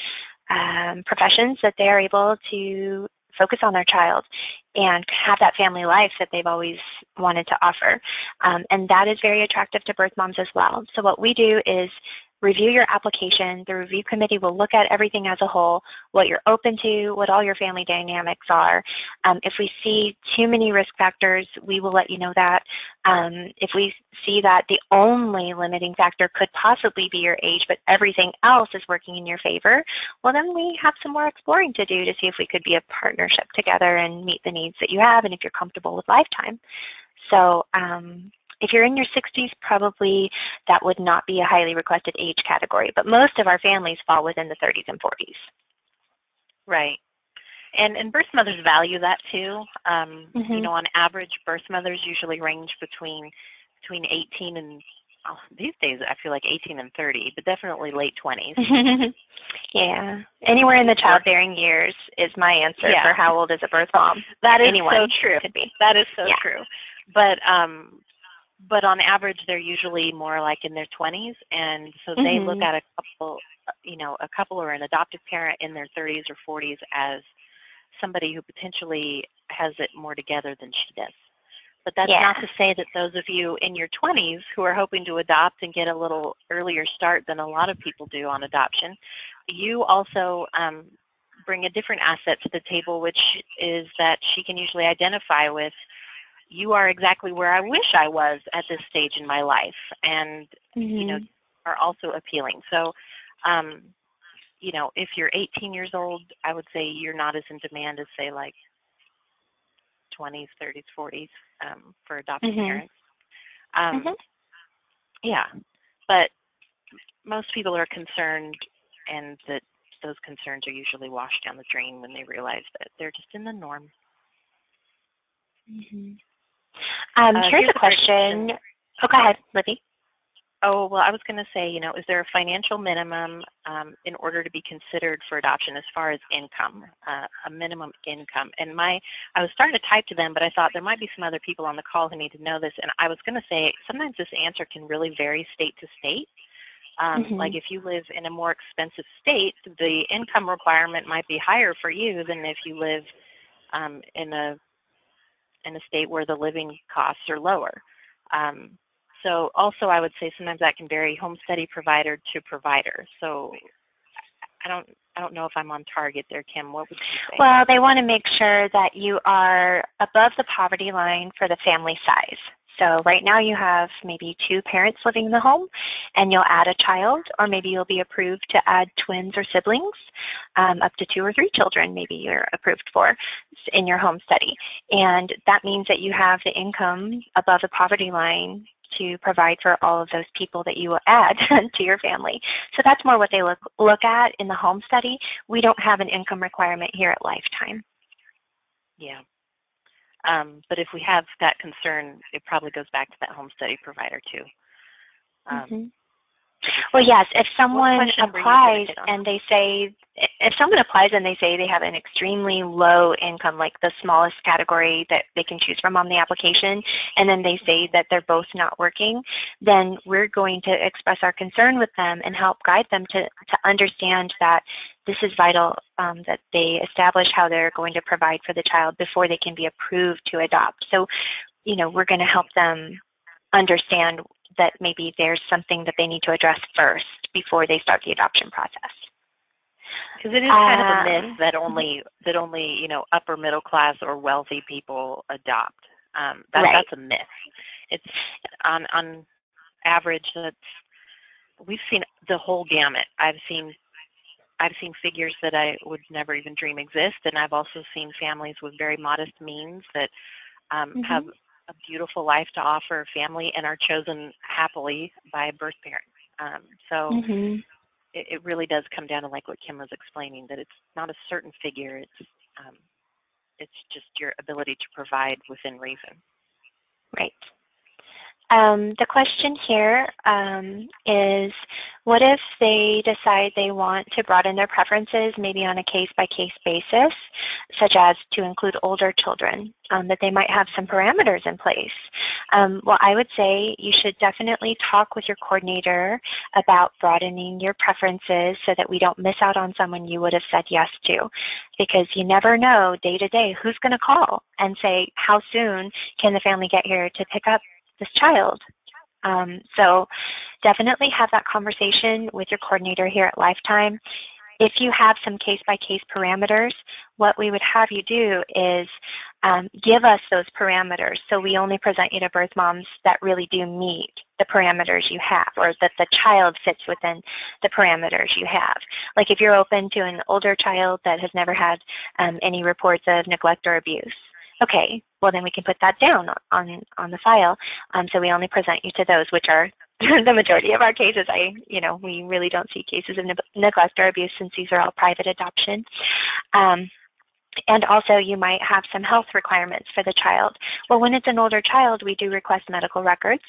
professions that they are able to focus on their child and have that family life that they've always wanted to offer. And that is very attractive to birth moms as well. So what we do is review your application. The review committee will look at everything as a whole, what you're open to, what all your family dynamics are. If we see too many risk factors, we will let you know that. If we see that the only limiting factor could possibly be your age, but everything else is working in your favor, well, then we have some more exploring to do to see if we could be a partnership together and meet the needs that you have and if you're comfortable with lifetime. So if you're in your 60s, probably that would not be a highly requested age category, but most of our families fall within the 30s and 40s. Right. And birth mothers value that too. Mm-hmm. On average, birth mothers usually range between 18 and, these days I feel like 18 and 30, but definitely late 20s. Yeah. Anywhere in the Work. childbearing years is my answer for Yeah, how old is a birth mom. that is so Anyone true. could be. That is so Yeah. true. But on average, they're usually more like in their 20s, and so they look Mm-hmm. at a couple or an adoptive parent in their 30s or 40s as somebody who potentially has it more together than she does. But that's not Yeah. to say that those of you in your 20s who are hoping to adopt and get a little earlier start than a lot of people do on adoption, you also bring a different asset to the table, which is that she can usually identify with, you are exactly where I wish I was at this stage in my life, and Mm-hmm. are also appealing. So um, if you're 18 years old, I would say you're not as in demand as, say, like 20s, 30s, 40s for adoptive Mm-hmm. parents. Um, Mm-hmm. yeah, but most people are concerned, and that those concerns are usually washed down the drain when they realize that they're just in the norm. Mm-hmm. Here's Here's a a great question. question. Oh, go ahead, Libby. Oh, well, I was going to say, is there a financial minimum in order to be considered for adoption as far as income, a minimum income? And I was starting to type to them, but I thought there might be some other people on the call who need to know this. And I was going to say, sometimes this answer can really vary state to state. Mm-hmm. Like if you live in a more expensive state, the income requirement might be higher for you than if you live in a state where the living costs are lower. Um, so also I would say sometimes that can vary home study provider to provider. So I don't know if I'm on target there, Kim. What would you say? Well, they want to make sure that you are above the poverty line for the family size. So right now you have maybe two parents living in the home, and you'll add a child, or maybe you'll be approved to add twins or siblings, up to 2 or 3 children maybe you're approved for in your home study. And that means that you have the income above the poverty line to provide for all of those people that you will add to your family. So that's more what they look at in the home study. We don't have an income requirement here at Lifetime. Yeah. But if we have that concern, it probably goes back to that home study provider too. Mm-hmm. To Well, decide. yes, if What someone question were you going to applies hit on? and they say, if someone applies and they say they have an extremely low income, like the smallest category that they can choose from on the application, and then they say that they're both not working, then we're going to express our concern with them and help guide them to understand that this is vital, that they establish how they're going to provide for the child before they can be approved to adopt. So, we're going to help them understand that maybe there's something that they need to address first before they start the adoption process. Because it is kind of a myth that only upper middle class or wealthy people adopt. That's a myth. It's on average. We've seen the whole gamut. I've seen figures that I would never even dream exist, and I've also seen families with very modest means that have a beautiful life to offer a family and are chosen happily by a birth parent. So it really does come down to, like what Kim was explaining, that it's not a certain figure. It's just your ability to provide within reason. Right. The question here is, what if they decide they want to broaden their preferences, maybe on a case-by-case basis, such as to include older children, that they might have some parameters in place? Well, I would say you should definitely talk with your coordinator about broadening your preferences so that we don't miss out on someone you would have said yes to, because you never know day to day who's going to call and say, how soon can the family get here to pick up this child? So definitely have that conversation with your coordinator here at Lifetime. If you have some case-by-case parameters, what we would have you do is give us those parameters, so we only present you to birth moms that really do meet the parameters you have, or that the child fits within the parameters you have. Like if you're open to an older child that has never had any reports of neglect or abuse, okay, well then we can put that down on the file. So we only present you to those, which are the majority of our cases. We really don't see cases of neglect or abuse, since these are all private adoption. And also you might have some health requirements for the child. Well, when it's an older child, we do request medical records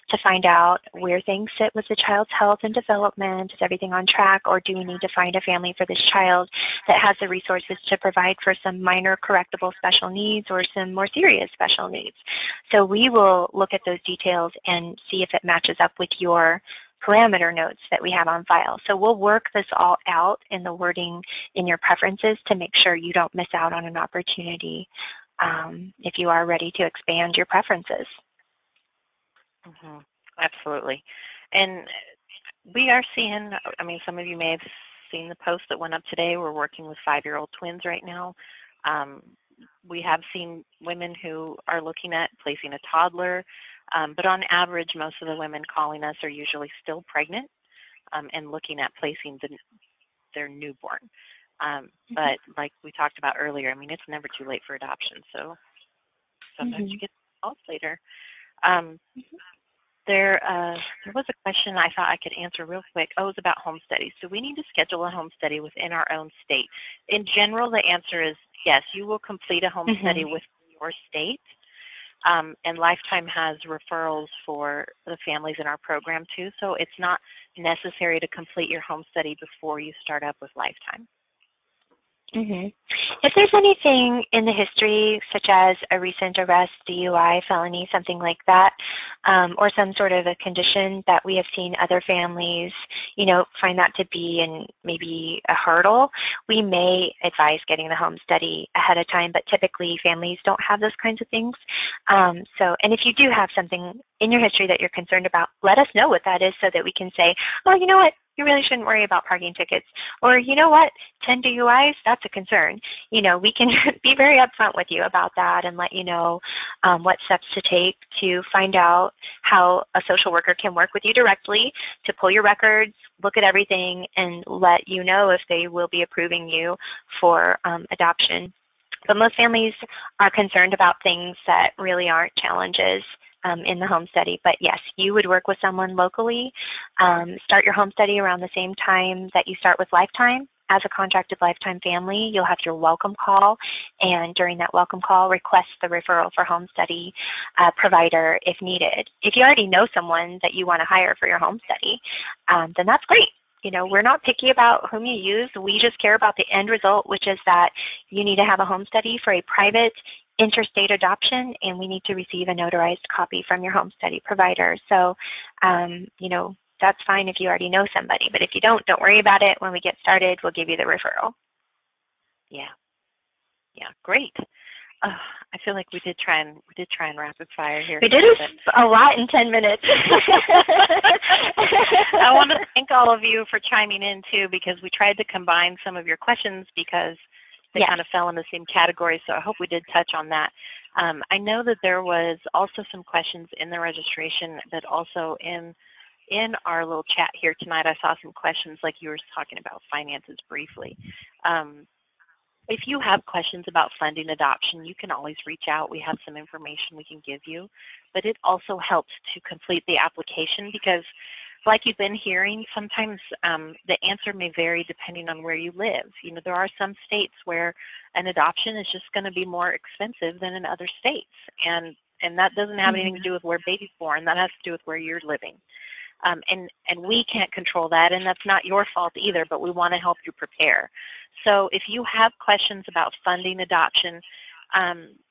to find out where things sit with the child's health and development. Is everything on track, or do we need to find a family for this child that has the resources to provide for some minor correctable special needs or some more serious special needs? So we will look at those details and see if it matches up with your parameter notes that we have on file. So we'll work this all out in the wording in your preferences to make sure you don't miss out on an opportunity if you are ready to expand your preferences. Absolutely. And we are seeing, some of you may have seen the post that went up today. We're working with 5-year-old twins right now. We have seen women who are looking at placing a toddler, but on average, most of the women calling us are usually still pregnant and looking at placing their newborn. But like we talked about earlier, it's never too late for adoption, so sometimes you get calls later. There was a question I thought I could answer real quick. Oh, it was about home studies. Do we need to schedule a home study within our own state? In general, the answer is yes. You will complete a home study with your state, and Lifetime has referrals for the families in our program too, so it's not necessary to complete your home study before you start up with Lifetime. If there's anything in the history, such as a recent arrest, DUI, felony, something like that, or some sort of a condition that we have seen other families, find that to be maybe a hurdle, we may advise getting the home study ahead of time, but typically families don't have those kinds of things. And if you do have something in your history that you're concerned about, let us know what that is so that we can say, oh, you know what? You really shouldn't worry about parking tickets. Or, you know what, 10 DUIs, that's a concern. We can be very upfront with you about that and let you know what steps to take to find out how a social worker can work with you directly to pull your records, look at everything, and let you know if they will be approving you for adoption. But most families are concerned about things that really aren't challenges in the home study. But yes, you would work with someone locally, start your home study around the same time that you start with Lifetime. As a contracted Lifetime family, you'll have your welcome call, and during that welcome call, request the referral for home study provider if needed. If you already know someone that you want to hire for your home study, then that's great. We're not picky about whom you use. We just care about the end result, which is that you need to have a home study for a private interstate adoption, and we need to receive a notarized copy from your home study provider. So, that's fine if you already know somebody, but if you don't worry about it. When we get started, we'll give you the referral. Yeah, great. I feel like we did try and rapid fire here. We did a lot in 10 minutes. I want to thank all of you for chiming in too, because we tried to combine some of your questions because they kind of fell in the same category. So I hope we did touch on that. I know that there was also some questions in the registration that also in our little chat here tonight, I saw some questions like you were talking about finances briefly. If you have questions about funding adoption, you can always reach out. We have some information we can give you. But it also helps to complete the application because, like you've been hearing, sometimes the answer may vary depending on where you live. You know, there are some states where an adoption is just going to be more expensive than in other states. And that doesn't have anything to do with where baby's born. That has to do with where you're living. And we can't control that, and that's not your fault either, but we want to help you prepare. So if you have questions about funding adoption,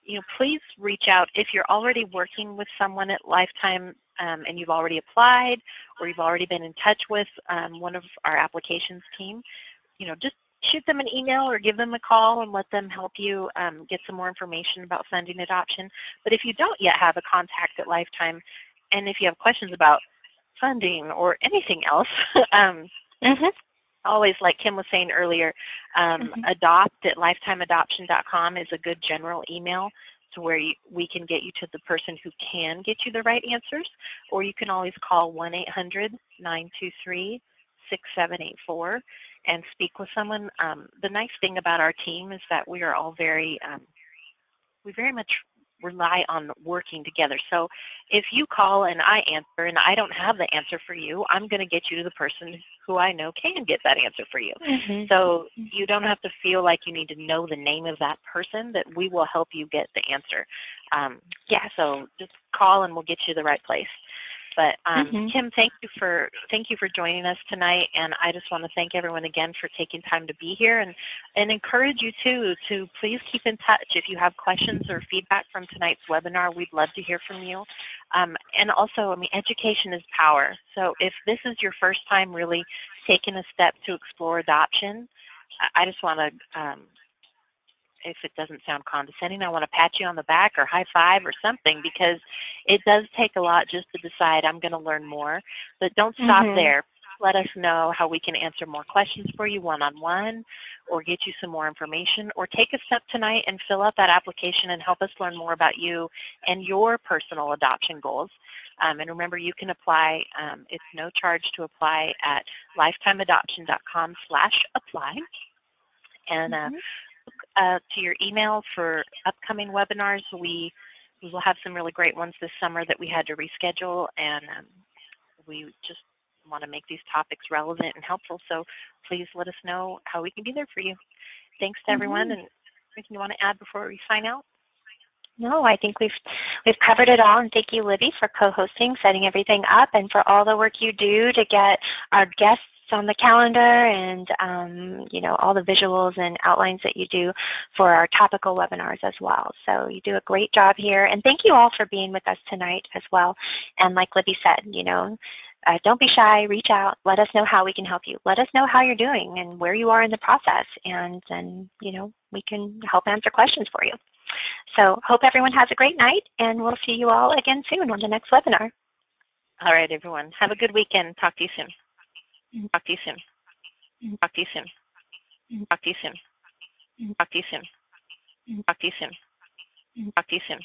you know, please reach out. If you're already working with someone at Lifetime and you've already applied or you've already been in touch with one of our applications team, you know, just shoot them an email or give them a call and let them help you get some more information about funding adoption. But if you don't yet have a contact at Lifetime, and if you have questions about funding or anything else, always, like Kim was saying earlier, adopt@lifetimeadoption.com is a good general email to where we can get you to the person who can get you the right answers, or you can always call 1-800-923-6784 and speak with someone. The nice thing about our team is that we are all we very much rely on working together. So if you call and I answer and I don't have the answer for you, I'm going to get you to the person who I know can get that answer for you. So you don't have to feel like you need to know the name of that person, that we will help you get the answer. So just call and we'll get you to the right place. But Kim, thank you for joining us tonight, and I just want to thank everyone again for taking time to be here, and encourage you too to please keep in touch. If you have questions or feedback from tonight's webinar, we'd love to hear from you. And also, I mean, education is power. So if this is your first time really taking a step to explore adoption, I just want to if it doesn't sound condescending, I want to pat you on the back or high five or something, because it does take a lot just to decide I'm going to learn more. But don't stop there. Let us know how we can answer more questions for you one-on-one, or get you some more information, or take a step tonight and fill out that application and help us learn more about you and your personal adoption goals. And remember, you can apply. It's no charge to apply at lifetimeadoption.com/apply. And to your email for upcoming webinars. We will have some really great ones this summer that we had to reschedule, and we just want to make these topics relevant and helpful. So please let us know how we can be there for you. Thanks to everyone. And anything you want to add before we sign out? No, I think we've covered it all, and thank you, Libby, for co-hosting, setting everything up, and for all the work you do to get our guests on the calendar, and you know, all the visuals and outlines that you do for our topical webinars as well. So you do a great job here, and thank you all for being with us tonight as well. And like Libby said, you know, don't be shy, reach out, let us know how we can help you. Let us know how you're doing and where you are in the process, and then, you know, we can help answer questions for you. So hope everyone has a great night, and we'll see you all again soon on the next webinar. All right, everyone. Have a good weekend. Talk to you soon. Talk to you soon. Talk to you soon. Talk to you soon. Talk to you soon. Talk to you soon. Talk to you soon.